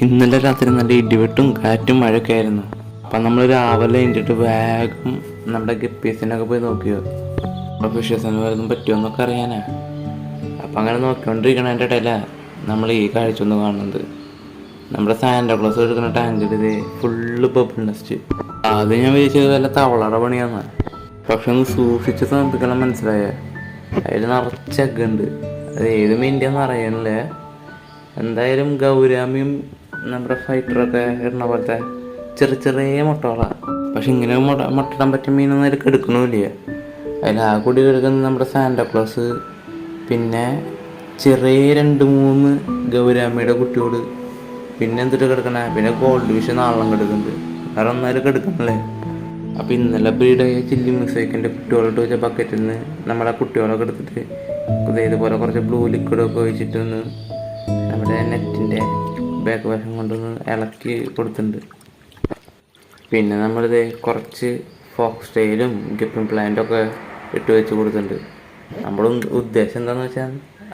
ഇന്നലെ രാത്രി നല്ല ഇടിവെട്ടും കാറ്റും മഴയൊക്കെ ആയിരുന്നു. അപ്പം നമ്മൾ രാവിലെ എഴുന്നിട്ട് വേഗം നമ്മുടെ ഗപ്പീസിനൊക്കെ പോയി നോക്കിയോ, അപ്പോൾ ഫിഷസിന് വല്ലതും പറ്റുമോന്നൊക്കെ അറിയാനാ. അപ്പം അങ്ങനെ നോക്കിക്കൊണ്ടിരിക്കണതിൻ്റെ ഇടയിലാണ് നമ്മൾ ഈ കാഴ്ച ഒന്ന് കാണുന്നത്. നമ്മുടെ സാന്റാക്ലോസ് എടുക്കുന്ന ടാങ്കിൽ ഇത് ഫുള്ള് ബബിൾ നെസ്റ്റ്. ആദ്യം ഞാൻ വിചാരിച്ചത് വല്ല തവളയുടെ പണിയാന്ന്, പക്ഷെ ഒന്ന് സൂക്ഷിച്ച് സമർപ്പിക്കണം മനസ്സിലായ. അതിൽ നിറച്ചൊക്കെ ഉണ്ട്. അത് ഏത് മീൻ്റെയെന്ന് അറിയണില്ല. എന്തായാലും ഗൗരാമിയും നമ്മുടെ ഫൈറ്ററൊക്കെ ഇടുന്ന പോലത്തെ ചെറിയ ചെറിയ മുട്ടകളാണ്. പക്ഷെ ഇങ്ങനെ മുട്ടയിടാൻ പറ്റിയ മീനൊന്നും അതിൽ കെടുക്കണമില്ല. അതിൽ ആ കൂടി കിടക്കുന്നത് നമ്മുടെ സാന്റാക്ലോസ്, പിന്നെ ചെറിയ 2-3 ഗൗരാമിയുടെ കുട്ടിയോട്, പിന്നെ എന്തിട്ട് കിടക്കണേ, പിന്നെ ഗോൾഡ് ഫിഷ് നാളെ കിടക്കുന്നുണ്ട്. വേറെ ഒന്നാലും കിടക്കണല്ലേ. അപ്പോൾ ഇന്നലെ ബ്രീഡായ ചില്ലി മിസൈക്കിൻ്റെ കുട്ടികളോട്ട് വെച്ച ബക്കറ്റിൽ നിന്ന് നമ്മളെ കുട്ടികളൊക്കെ എടുത്തിട്ട് ഇതുപോലെ കുറച്ച് ബ്ലൂ ലിക്വിഡൊക്കെ ഒഴിച്ചിട്ടൊന്ന് നമ്മുടെ നെറ്റിൻ്റെ ബാക്ക് വശം കൊണ്ടൊന്ന് ഇളക്കി കൊടുത്തിട്ടുണ്ട്. പിന്നെ നമ്മളിത് കുറച്ച് ഫോക്സ് ടെയിലും ഗപ്പിംഗ് പ്ലാന്റൊക്കെ ഇട്ട് വെച്ച് കൊടുത്തിട്ടുണ്ട്. നമ്മുടെ ഉദ്ദേശം എന്താണെന്ന് വെച്ചാൽ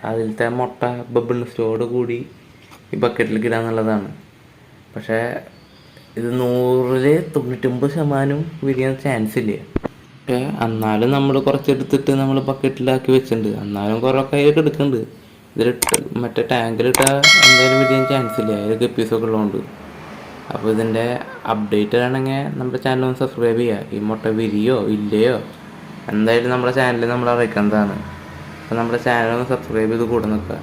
അതിലത്തെ മുട്ട ബബിൾ നെസ്റ്റോട് കൂടി ഈ ബക്കറ്റിലേക്ക് ഇടാന്നുള്ളതാണ്. പക്ഷേ ഇത് 100-99% വിരിയാൻ ചാൻസ് ഇല്ല. പക്ഷേ എന്നാലും നമ്മൾ കുറച്ചെടുത്തിട്ട് നമ്മൾ ബക്കറ്റിലാക്കി വെച്ചിട്ടുണ്ട്. എന്നാലും കുറേ കയ്യിൽ എടുക്കുന്നുണ്ട്. ഇതിലിട്ട് മറ്റേ ടാങ്കിലിട്ടാൽ എന്തായാലും വിരിയാൻ ചാൻസ് ഇല്ല, അതിൽ ഗപ്പീസൊക്കെ ഉള്ളതുകൊണ്ട്. അപ്പോൾ ഇതിൻ്റെ അപ്ഡേറ്റ് ആണെങ്കിൽ നമ്മുടെ ചാനൽ ഒന്ന് സബ്സ്ക്രൈബ് ചെയ്യുക. ഈ മുട്ട വിരിയോ ഇല്ലയോ എന്തായാലും നമ്മുടെ ചാനലിൽ നമ്മൾ അറിയിക്കേണ്ടതാണ്. അപ്പോൾ നമ്മുടെ ചാനൽ ഒന്ന് സബ്സ്ക്രൈബ് ചെയ്ത് കൂടെ നിൽക്കുക.